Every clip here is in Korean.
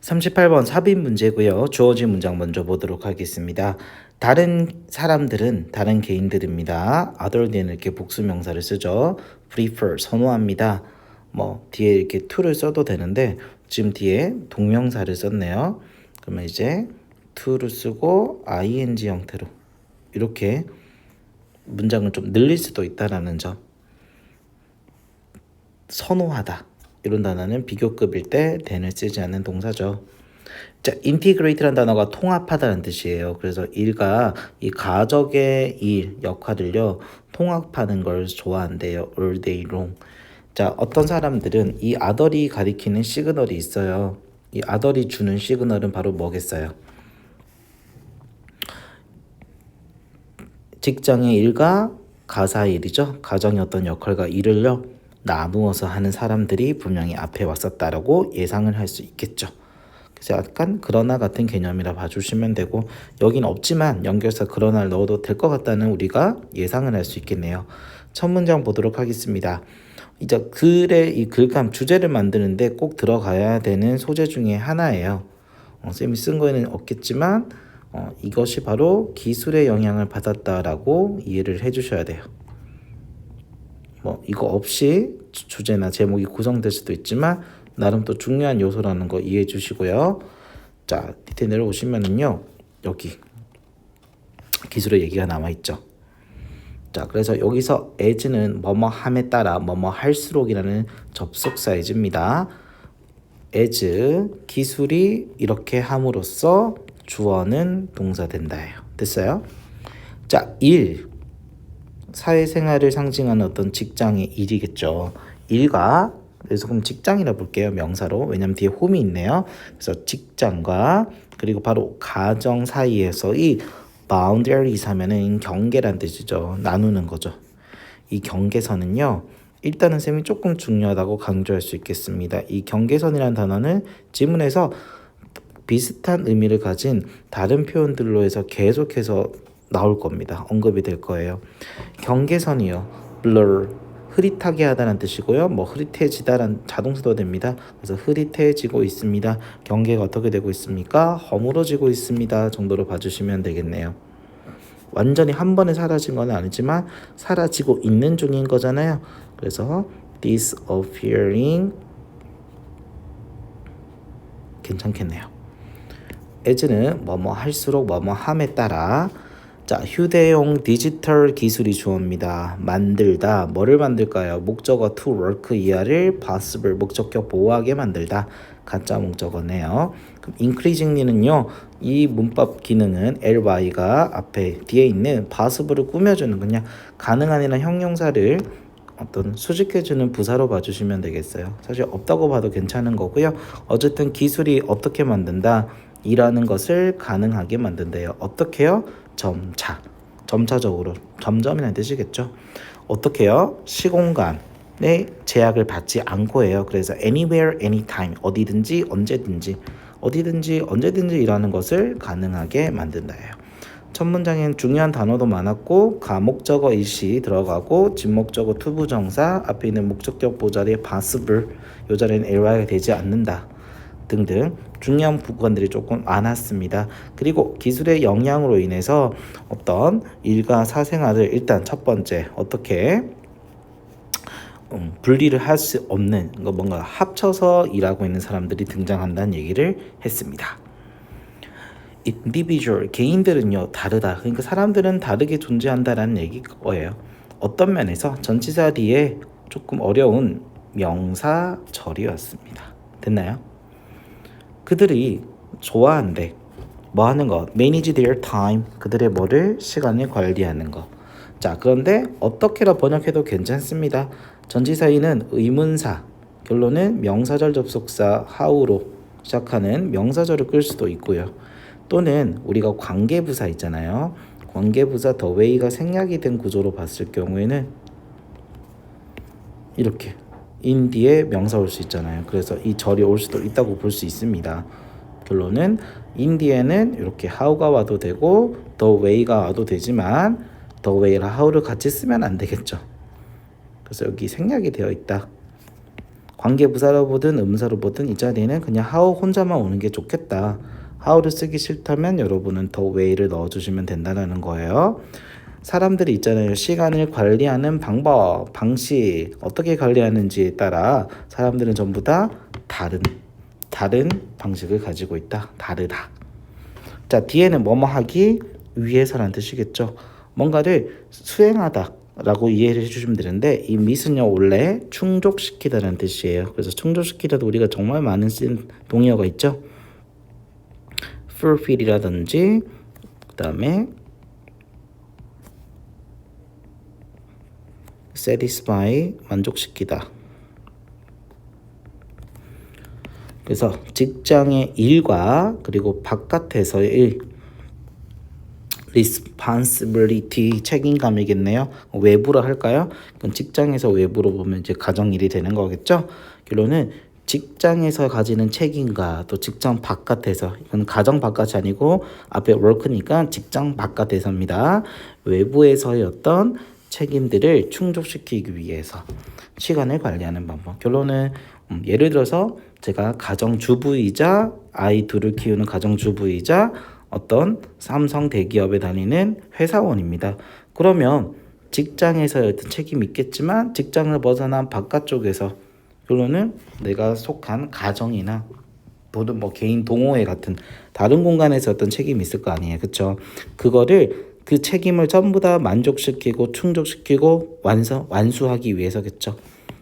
38번 삽입 문제고요. 주어진 문장 먼저 보도록 하겠습니다. 다른 사람들은 다른 개인들입니다. other than 이렇게 복수명사를 쓰죠. prefer 선호합니다. 뭐 뒤에 이렇게 to를 써도 되는데 지금 뒤에 동명사를 썼네요. 그러면 이제 to를 쓰고 ing 형태로 이렇게 문장을 좀 늘릴 수도 있다라는 점. 선호하다 이런 단어는 비교급일 때 than을 쓰지 않는 동사죠. 자, integrate라는 단어가 통합하다는 뜻이에요. 그래서 일가 이 가족의 일 역할을요 통합하는 걸 좋아한대요. all day long. 자, 어떤 사람들은 이 other이 가리키는 시그널이 있어요. 이 other이 주는 시그널은 바로 뭐겠어요? 직장의 일과 가사의 일이죠. 가정의 어떤 역할과 일을요 나누어서 하는 사람들이 분명히 앞에 왔었다라고 예상을 할 수 있겠죠. 그래서 약간 그러나 같은 개념이라 봐주시면 되고 여긴 없지만 연결사 그러나를 넣어도 될 것 같다는 우리가 예상을 할 수 있겠네요. 첫 문장 보도록 하겠습니다. 이제 글의 이 글감 주제를 만드는데 꼭 들어가야 되는 소재 중에 하나예요. 쌤이 쓴 거에는 없겠지만 이것이 바로 기술의 영향을 받았다라고 이해를 해주셔야 돼요. 뭐 이거 없이 주제나 제목이 구성될 수도 있지만 나름 또 중요한 요소라는 거 이해해 주시고요. 자, 밑에 내려오시면은요. 여기 기술의 얘기가 남아 있죠. 자, 그래서 여기서 as는 뭐뭐함에 따라 뭐뭐 할수록이라는 접속사이즈입니다. as 기술이 이렇게 함으로써 주어는 동사 된다예요. 됐어요? 자, 일 사회생활을 상징하는 어떤 직장의 일이겠죠. 일과 그래서 그럼 직장이라 볼게요. 명사로. 왜냐면 뒤에 홈이 있네요. 그래서 직장과 그리고 바로 가정 사이에서의 boundaries 하면은 경계란 뜻이죠. 나누는 거죠. 이 경계선은요. 일단은 쌤이 조금 중요하다고 강조할 수 있겠습니다. 이 경계선이라는 단어는 지문에서 비슷한 의미를 가진 다른 표현들로 해서 계속해서 나올 겁니다. 언급이 될 거예요. 경계선이요. blur 흐릿하게 하다는 뜻이고요. 뭐 흐릿해지다라는 자동사도 됩니다. 그래서 흐릿해지고 있습니다. 경계가 어떻게 되고 있습니까? 허물어지고 있습니다. 정도로 봐주시면 되겠네요. 완전히 한 번에 사라진 건 아니지만 사라지고 있는 중인 거잖아요. 그래서 disappearing 괜찮겠네요. as는 뭐뭐 할수록 뭐뭐 함에 따라 자, 휴대용 디지털 기술이 주어입니다. 만들다. 뭐를 만들까요? 목적어 to work 이하를 possible 목적격 보호하게 만들다. 가짜 목적어네요. 그럼 increasingly는요. 이 문법 기능은 ly가 앞에 뒤에 있는 possible을 꾸며주는 그냥 가능한이나 형용사를 어떤 수직해주는 부사로 봐주시면 되겠어요. 사실 없다고 봐도 괜찮은 거고요. 어쨌든 기술이 어떻게 만든다? 이라는 것을 가능하게 만든대요. 어떻게요? 점차적으로 점점이라는 뜻이겠죠. 어떻게요? 시공간의 제약을 받지 않고 해요. 그래서 anywhere, anytime 어디든지 언제든지 일하는 것을 가능하게 만든다예요. 첫 문장엔 중요한 단어도 많았고 가목적어 일시 들어가고 진목적어 투부정사 앞에 있는 목적격 보자리에 possible 요 자리는 ly가 되지 않는다 등등 중요한 부분들이 조금 많았습니다. 그리고 기술의 영향으로 인해서 어떤 일과 사생활을 일단 첫 번째 어떻게 분리를 할 수 없는 뭔가 합쳐서 일하고 있는 사람들이 등장한다는 얘기를 했습니다. individual 개인들은요 다르다. 그러니까 사람들은 다르게 존재한다라는 얘기예요. 어떤 면에서 전치사 뒤에 조금 어려운 명사절이었습니다. 됐나요? 그들이 좋아한대. 뭐 하는 거? manage their time. 그들의 뭐를? 시간을 관리하는 거. 자, 그런데 어떻게라 번역해도 괜찮습니다. 전치사인은 의문사, 결론은 명사절 접속사 how로 시작하는 명사절을 끌 수도 있고요. 또는 우리가 관계부사 있잖아요. 관계부사 the way가 생략이 된 구조로 봤을 경우에는 이렇게 in 뒤에 명사 올 수 있잖아요. 그래서 이 절이 올 수도 있다고 볼 수 있습니다. 결론은 in 뒤에는 이렇게 how가 와도 되고 the way가 와도 되지만 the way랑 how를 같이 쓰면 안 되겠죠. 그래서 여기 생략이 되어 있다. 관계부사로 보든 음사로 보든 이 자리에는 그냥 how 혼자만 오는 게 좋겠다. how를 쓰기 싫다면 여러분은 더 way를 넣어주시면 된다는 거예요. 사람들이 있잖아요. 시간을 관리하는 방법, 방식, 어떻게 관리하는지에 따라 사람들은 전부 다 다른 방식을 가지고 있다. 다르다. 자, 뒤에는 뭐뭐 하기 위해서라는 뜻이겠죠. 뭔가를 수행하다 라고 이해를 해주시면 되는데 이 mit은요 원래 충족시키다라는 뜻이에요. 그래서 충족시키다도 우리가 정말 많은 쓴 동의어가 있죠. fulfill이라든지 그 다음에 satisfy 만족시키다. 그래서 직장의 일과 그리고 바깥에서의 일 responsibility 책임감이겠네요. 외부로 할까요? 그럼 직장에서 외부로 보면 이제 가정일이 되는 거겠죠. 결론은 직장에서 가지는 책임과 또 직장 바깥에서 이건 가정 바깥이 아니고 앞에 work니까 직장 바깥에서입니다. 외부에서의 어떤 책임들을 충족시키기 위해서 시간을 관리하는 방법. 결론은 예를 들어서 제가 가정주부이자 아이 둘을 키우는 가정주부이자 어떤 삼성 대기업에 다니는 회사원입니다. 그러면 직장에서의 어떤 책임이 있겠지만 직장을 벗어난 바깥쪽에서 결론은 내가 속한 가정이나 또는 뭐 개인 동호회 같은 다른 공간에서 어떤 책임이 있을 거 아니에요. 그렇죠? 그거를 그 책임을 전부 다 만족시키고 충족시키고 완수하기 위해서겠죠.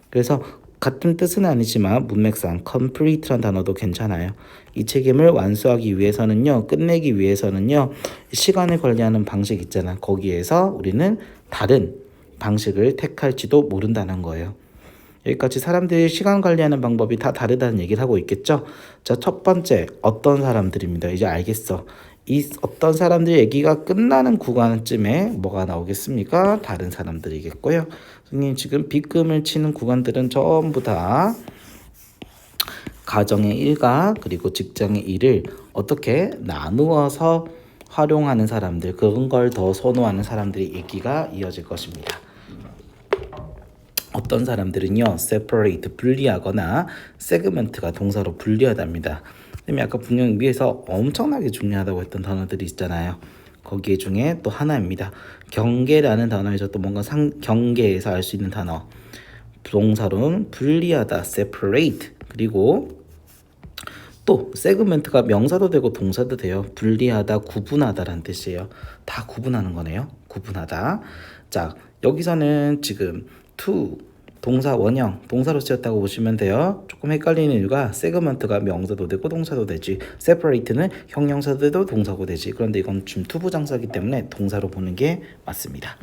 그래서 같은 뜻은 아니지만 문맥상 complete란 단어도 괜찮아요. 이 책임을 완수하기 위해서는요, 끝내기 위해서는요, 시간을 관리하는 방식 있잖아. 거기에서 우리는 다른 방식을 택할지도 모른다는 거예요. 여기까지 사람들이 시간 관리하는 방법이 다 다르다는 얘기를 하고 있겠죠. 자, 첫 번째 어떤 사람들입니다. 이제 알겠어. 이 어떤 사람들 얘기가 끝나는 구간쯤에 뭐가 나오겠습니까? 다른 사람들이겠고요. 선생님 지금 빗금을 치는 구간들은 전부 다 가정의 일과 그리고 직장의 일을 어떻게 나누어서 활용하는 사람들, 그런 걸 더 선호하는 사람들의 얘기가 이어질 것입니다. 어떤 사람들은요, separate, 분리하거나 segment가 동사로 분리하답니다. 근데 아까 분명 위에서 엄청나게 중요하다고 했던 단어들이 있잖아요. 거기에 중에 또 하나입니다. 경계라는 단어에서 또 뭔가 경계에서 알 수 있는 단어. 동사로는 분리하다, separate. 그리고 또 segment가 명사도 되고 동사도 돼요. 분리하다, 구분하다라는 뜻이에요. 다 구분하는 거네요. 구분하다. 자, 여기서는 지금 to 동사 원형 동사로 쓰였다고 보시면 돼요. 조금 헷갈리는 이유가 segment가 명사도 되고 동사도 되지, separate는 형용사도 되고 동사고 되지. 그런데 이건 지금 투부정사이기 때문에 동사로 보는 게 맞습니다.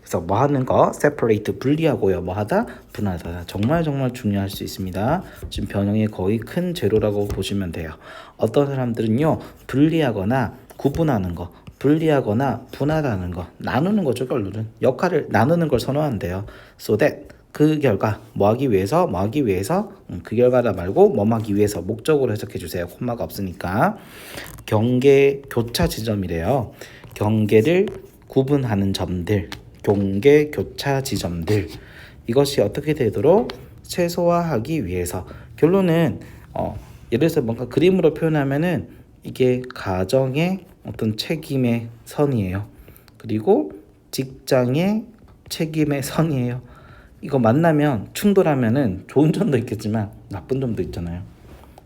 그래서 뭐 하는 거 separate 분리하고요, 뭐 하다 분하다. 정말 중요할 수 있습니다. 지금 변형의 거의 큰 재료라고 보시면 돼요. 어떤 사람들은요 분리하거나 구분하는 거, 분리하거나 분하다는 거, 나누는 거죠. 결론은 역할을 나누는 걸 선호한대요. so that 그 결과 뭐 하기 위해서 그 결과다 말고 뭐 하기 위해서 목적으로 해석해 주세요. 콤마가 없으니까. 경계 교차 지점이래요. 경계를 구분하는 점들, 경계 교차 지점들, 이것이 어떻게 되도록 최소화하기 위해서. 결론은 예를 들어서 뭔가 그림으로 표현하면은 이게 가정의 어떤 책임의 선이에요. 그리고 직장의 책임의 선이에요. 이거 만나면 충돌하면은 좋은 점도 있겠지만 나쁜 점도 있잖아요.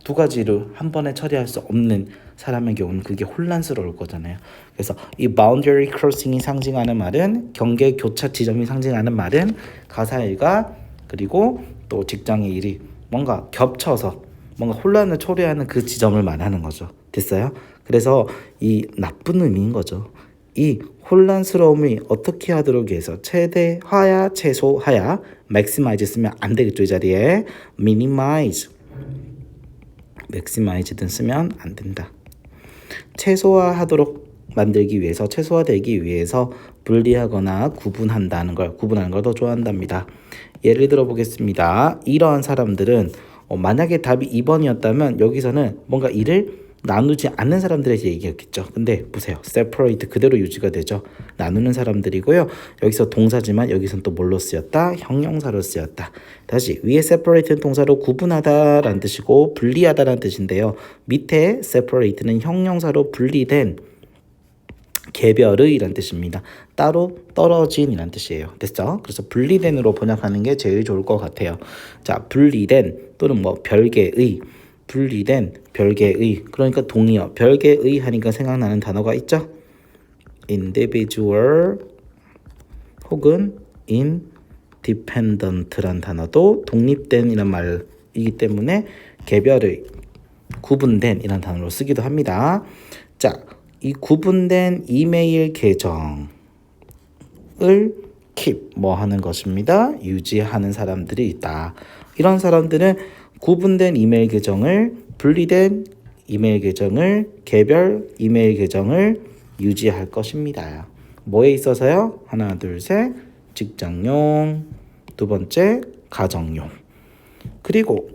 두 가지를 한 번에 처리할 수 없는 사람의 경우는 그게 혼란스러울 거잖아요. 그래서 이 boundary crossing이 상징하는 말은, 경계 교차 지점이 상징하는 말은 가사 일과 그리고 또 직장의 일이 뭔가 겹쳐서 뭔가 혼란을 초래하는 그 지점을 말하는 거죠. 됐어요? 그래서 이 나쁜 의미인 거죠. 이 혼란스러움이 어떻게 하도록 해서 최대화야 최소화야, maximize 쓰면 안 되겠죠. 이 자리에 minimize, maximize든 쓰면 안 된다. 최소화하도록 만들기 위해서, 최소화되기 위해서 분리하거나 구분하는 걸 더 좋아한답니다. 예를 들어 보겠습니다. 이러한 사람들은 만약에 답이 2번이었다면 여기서는 뭔가 일을 나누지 않는 사람들에 대해 얘기했겠죠. 근데 보세요. separate 그대로 유지가 되죠. 나누는 사람들이고요. 여기서 동사지만 여기선 또 뭘로 쓰였다? 형용사로 쓰였다. 다시 위에 separate는 동사로 구분하다라는 뜻이고 분리하다라는 뜻인데요. 밑에 separate는 형용사로 분리된 개별의라는 뜻입니다. 따로 떨어진이라는 뜻이에요. 됐죠? 그래서 분리된으로 번역하는 게 제일 좋을 것 같아요. 자, 분리된 또는 뭐 별개의 분리된 별개의 그러니까 동의어 별개의 하니까 생각나는 단어가 있죠. individual 혹은 independent란 단어도 독립된 이란 말이기 때문에 개별의 구분된 이란 단어로 쓰기도 합니다. 자, 이 구분된 이메일 계정을 keep 뭐 하는 것입니다. 유지하는 사람들이 있다. 이런 사람들은 구분된 이메일 계정을 분리된 이메일 계정을 개별 이메일 계정을 유지할 것입니다. 뭐에 있어서요? 하나, 둘, 셋. 직장용. 두 번째, 가정용. 그리고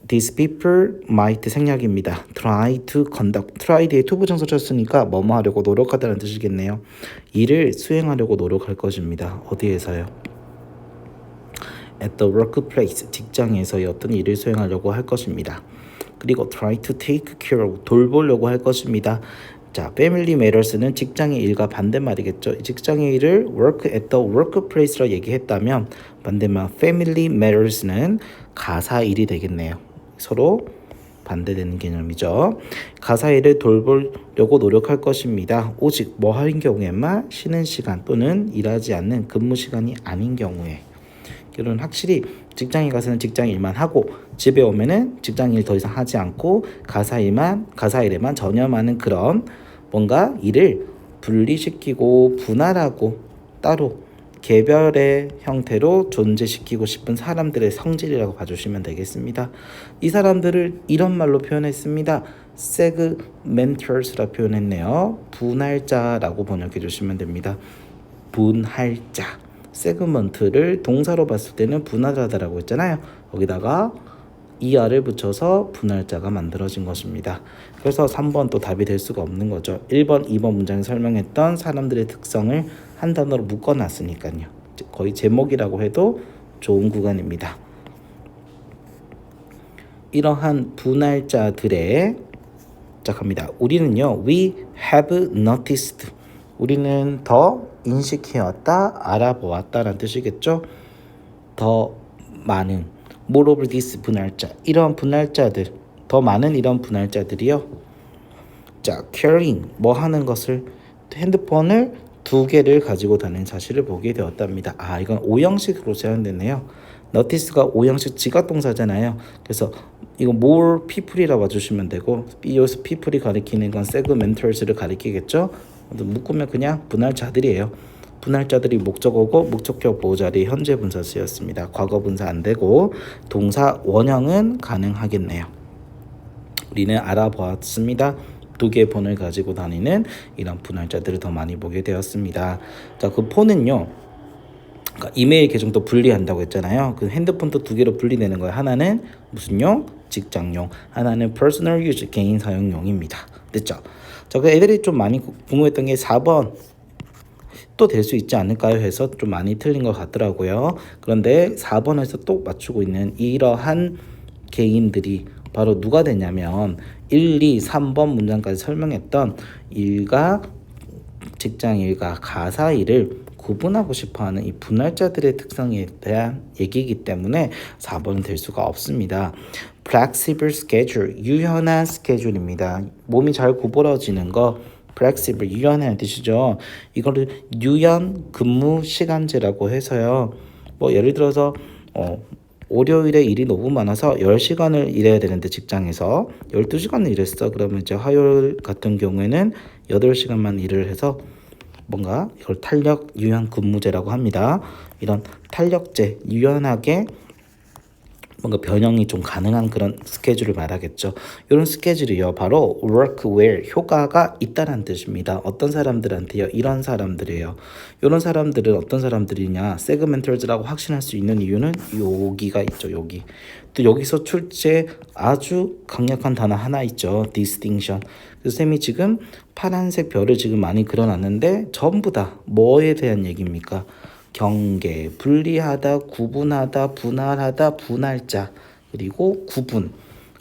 These people might 생략입니다. Try to conduct. try 뒤에 to 부정사 쳤으니까 뭐뭐 하려고 노력하다는 뜻이겠네요. 일을 수행하려고 노력할 것입니다. 어디에서요? At the workplace. 직장에서의 어떤 일을 수행하려고 할 것입니다. 그리고 try to take care of. 돌보려고 할 것입니다. 자, family matters는 직장의 일과 반대말이겠죠. 직장의 일을 work at the workplace로 얘기했다면 반대말 family matters는 가사 일이 되겠네요. 서로 반대되는 개념이죠. 가사 일을 돌보려고 노력할 것입니다. 오직 뭐 하는 경우에만 쉬는 시간 또는 일하지 않는 근무 시간이 아닌 경우에 이런 확실히 직장에 가서는 직장 일만 하고 집에 오면은 직장 일 더 이상 하지 않고 가사 일에만 전념하는 그런 뭔가 일을 분리시키고 분할하고 따로 개별의 형태로 존재시키고 싶은 사람들의 성질이라고 봐주시면 되겠습니다. 이 사람들을 이런 말로 표현했습니다. segmenters라 표현했네요. 분할자라고 번역해 주시면 됩니다. 분할자. 세그먼트를 동사로 봤을 때는 분할하다라고 했잖아요. 거기다가 ER을 붙여서 분할자가 만들어진 것입니다. 그래서 3번 또 답이 될 수가 없는 거죠. 1번, 2번 문장에 설명했던 사람들의 특성을 한 단어로 묶어놨으니까요. 거의 제목이라고 해도 좋은 구간입니다. 이러한 분할자들의 시작합니다. 우리는요, we have noticed. 우리는 더 인식해왔다, 알아보았다라는 뜻이겠죠. 더 많은 more of this 분할자, 이런 분할자들, 더 많은 이런 분할자들이요. 자, carrying 뭐 하는 것을 핸드폰을 2개를 가지고 다니는 사실을 보게 되었답니다. 아, 이건 오형식으로 제한됐네요. notice가 오형식 지각동사잖아요. 그래서 이거 more people이라고 봐주시면 되고 여기서 people이 가리키는 건 segmenters를 가리키겠죠. 묶으면 그냥 분할자들이에요. 분할자들이 목적어고 목적격 보호자리 현재 분사 쓰였습니다. 과거 분사 안 되고 동사 원형은 가능하겠네요. 우리는 알아보았습니다. 2개의 폰을 가지고 다니는 이런 분할자들을 더 많이 보게 되었습니다. 자, 그 폰은요. 그러니까 이메일 계정도 분리한다고 했잖아요. 그 핸드폰도 2개로 분리되는 거예요. 하나는 무슨 용? 직장용. 하나는 personal use, 개인 사용용입니다. 됐죠? 자, 그 애들이 좀 많이 궁금했던 게 4번 또 될 수 있지 않을까요? 해서 좀 많이 틀린 것 같더라고요. 그런데 4번에서 또 맞추고 있는 이러한 개인들이 바로 누가 되냐면 1, 2, 3번 문장까지 설명했던 일과 직장 일과 가사 일을 구분하고 싶어하는 이 분할자들의 특성에 대한 얘기이기 때문에 4번은 될 수가 없습니다. flexible schedule, 유연한 스케줄입니다. 몸이 잘 구부러지는 거 flexible, 유연한 뜻이죠. 이거를 유연 근무 시간제라고 해서요. 뭐 예를 들어서 월요일에 일이 너무 많아서 10시간을 일해야 되는데 직장에서 12시간을 일했어. 그러면 이제 화요일 같은 경우에는 8시간만 일을 해서 뭔가 이걸 탄력 유연 근무제라고 합니다. 이런 탄력제, 유연하게 뭔가 변형이 좀 가능한 그런 스케줄을 말하겠죠. 이런 스케줄이요, 바로 work where 효과가 있다는 뜻입니다. 어떤 사람들한테요? 이런 사람들이에요. 이런 사람들은 어떤 사람들이냐? 세그멘털즈라고 확신할 수 있는 이유는 여기가 있죠. 여기. 또 여기서 출제 아주 강력한 단어 하나 있죠. distinction. 그래서 쌤이 지금 파란색 별을 지금 많이 그려놨는데 전부 다 뭐에 대한 얘기입니까? 경계, 분리하다, 구분하다, 분할하다, 분할자, 그리고 구분,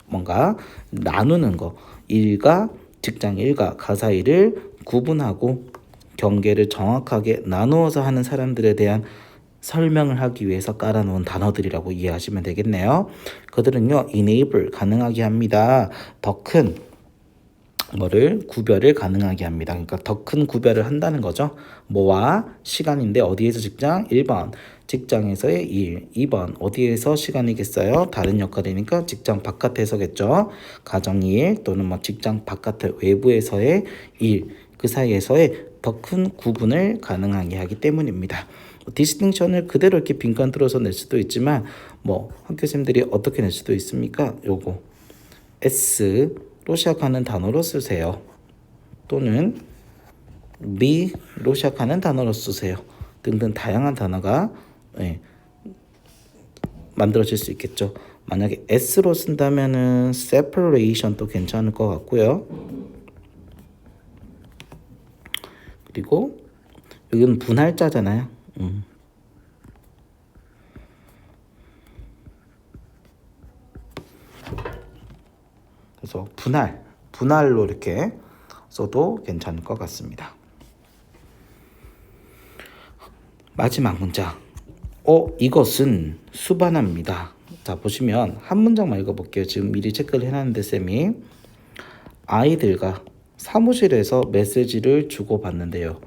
뭔가 나누는 거. 일과 직장 일과 가사 일을 구분하고 경계를 정확하게 나누어서 하는 사람들에 대한 설명을 하기 위해서 깔아놓은 단어들이라고 이해하시면 되겠네요. 그들은요, enable 가능하게 합니다. 더 큰 뭐를 구별을 가능하게 합니다. 그러니까 더 큰 구별을 한다는 거죠. 뭐와 시간인데 어디에서 직장? 1번 직장에서의 일, 2번 어디에서 시간이겠어요? 다른 역할이니까 직장 바깥에서겠죠. 가정일 또는 뭐 직장 바깥의 외부에서의 일, 그 사이에서의 더 큰 구분을 가능하게 하기 때문입니다. 디스팅션을 그대로 이렇게 빈칸 뚫어서 낼 수도 있지만 뭐 학교생들이 어떻게 낼 수도 있습니까? 요거 S로 시작하는 단어로 쓰세요. 또는 B로 시작하는 단어로 쓰세요. 등등 다양한 단어가 만들어질 수 있겠죠. 만약에 S로 쓴다면은 separation도 괜찮을 것 같고요. 그리고 여기는 분할자잖아요. 그래서 분할로 이렇게 써도 괜찮을 것 같습니다. 마지막 문장. 이것은 수반합니다. 자, 보시면 한 문장만 읽어볼게요. 지금 미리 체크를 해놨는데 쌤이 아이들과 사무실에서 메시지를 주고받는데요.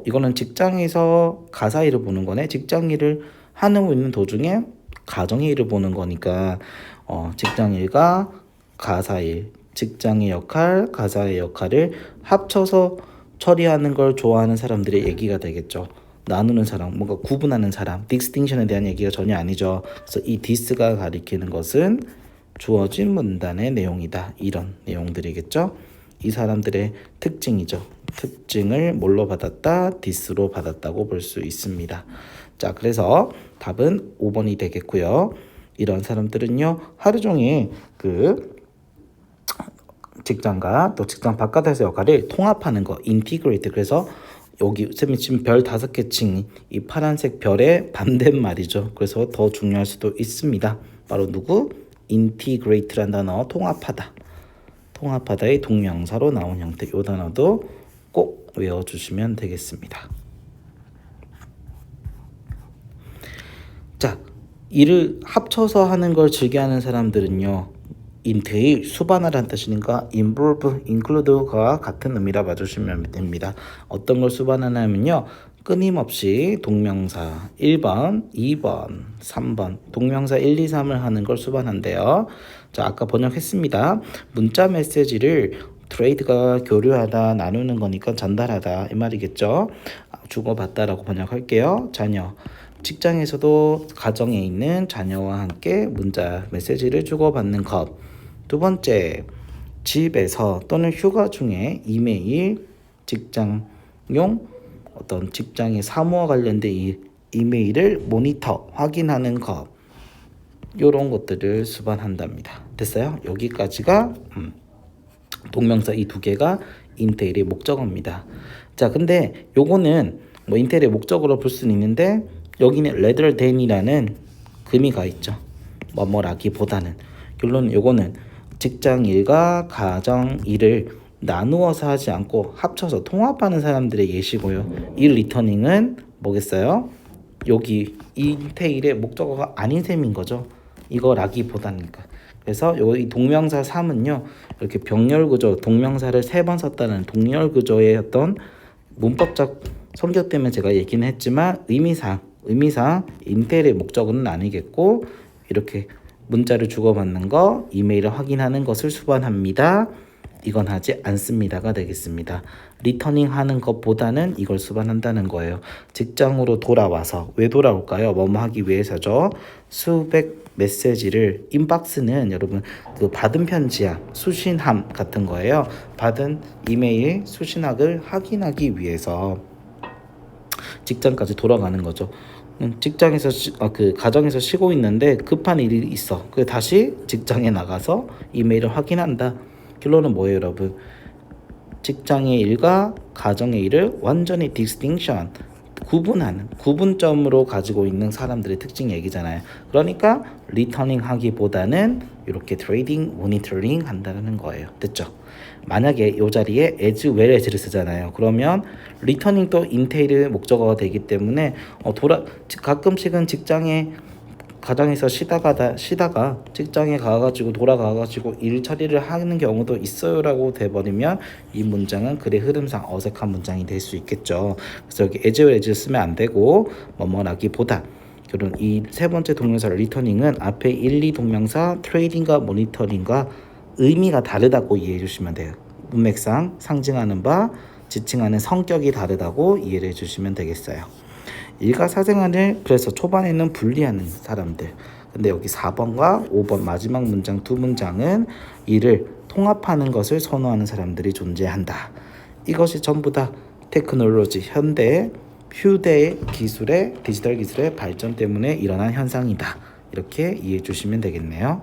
이거는 직장에서 가사 일을 보는 거네. 직장 일을 하고 있는 도중에 가정의 일을 보는 거니까 직장 일과 가사 일, 직장의 역할, 가사의 역할을 합쳐서 처리하는 걸 좋아하는 사람들의 얘기가 되겠죠. 나누는 사람, 뭔가 구분하는 사람, 디스팅션에 대한 얘기가 전혀 아니죠. 그래서 이 디스가 가리키는 것은 주어진 문단의 내용이다. 이런 내용들이겠죠. 이 사람들의 특징이죠. 특징을 뭘로 받았다? 디스로 받았다고 볼 수 있습니다. 자, 그래서 답은 5번이 되겠고요. 이런 사람들은요, 하루 종일 직장과 또 직장 바깥에서 역할을 통합하는 거, 인티그레이트. 그래서 여기 쌤이 지금 별 5개 친 이 파란색 별의 반대말이죠. 그래서 더 중요할 수도 있습니다. 바로 누구? 인티그레이트란 단어, 통합하다. 통합하다의 동명사로 나온 형태. 이 단어도 꼭 외워주시면 되겠습니다. 자, 일을 합쳐서 하는 걸 즐겨하는 사람들은요, entail 수반하라는 뜻이니까 involve, include가 같은 의미라 봐주시면 됩니다. 어떤 걸 수반하냐면요, 끊임없이 동명사 1번, 2번, 3번 동명사 1, 2, 3을 하는 걸 수반한대요. 자, 아까 번역했습니다. 문자 메시지를 트레이드가 교류하다, 나누는 거니까 전달하다 이 말이겠죠. 주고받다라고 번역할게요. 자녀, 직장에서도 가정에 있는 자녀와 함께 문자 메시지를 주고받는 것. 두 번째, 집에서 또는 휴가 중에 이메일, 직장용 어떤 직장의 사무와 관련된 이메일을 모니터, 확인하는 것. 이런 것들을 수반한답니다. 됐어요? 여기까지가 동명사 이 두 개가 인테일의 목적어입니다. 자, 근데 요거는 뭐 인테일의 목적으로 볼 수는 있는데 여기는 rather than이라는 금이가 있죠. 뭐라기보다는. 결론 요거는 직장 일과 가정 일을 나누어서 하지 않고 합쳐서 통합하는 사람들의 예시고요. 이 리터닝은 뭐겠어요? 여기 인테일의 목적어가 아닌 셈인 거죠. 이거라기보다니까. 그래서 이 동명사 3은요, 이렇게 병렬구조, 동명사를 3번 썼다는 동렬구조의 어떤 문법적 성격 때문에 제가 얘기는 했지만 의미상 인텔의 목적은 아니겠고, 이렇게 문자를 주고받는 거, 이메일을 확인하는 것을 수반합니다. 이건 하지 않습니다가 되겠습니다. 리터닝 하는 것보다는 이걸 수반한다는 거예요. 직장으로 돌아와서, 왜 돌아올까요? 뭐뭐 하기 위해서죠. 수백 메시지를 인박스는 여러분 그 받은 편지야 수신함 같은 거예요. 받은 이메일 수신학을 확인하기 위해서 직장까지 돌아가는 거죠. 직장에서 그 가정에서 쉬고 있는데 급한 일이 있어. 그 다시 직장에 나가서 이메일을 확인한다. 결론은 뭐예요, 여러분? 직장의 일과 가정의 일을 완전히 distinction 구분하는 구분점으로 가지고 있는 사람들의 특징 얘기잖아요. 그러니까 리터닝 하기보다는 이렇게 트레이딩, 모니터링 한다는 거예요. 됐죠? 만약에 이 자리에 as well as를 쓰잖아요. 그러면 리터닝도 인테일의 목적어가 되기 때문에 가끔씩은 가정에서 쉬다가 직장에 가가지고 돌아가가지고 일 처리를 하는 경우도 있어요라고 돼버리면 이 문장은 글의 흐름상 어색한 문장이 될 수 있겠죠. 그래서 여기 as well as 쓰면 안 되고 뭐뭐라기보다 그런 이 세 번째 동명사 리터닝은 앞에 1, 2 동명사 트레이딩과 모니터링과 의미가 다르다고 이해해 주시면 돼요. 문맥상 상징하는 바, 지칭하는 성격이 다르다고 이해를 해주시면 되겠어요. 일과 사생활을 그래서 초반에는 분리하는 사람들. 근데 여기 4번과 5번 마지막 문장 두 문장은 일을 통합하는 것을 선호하는 사람들이 존재한다. 이것이 전부 다 테크놀로지, 휴대 기술의 디지털 기술의 발전 때문에 일어난 현상이다. 이렇게 이해해 주시면 되겠네요.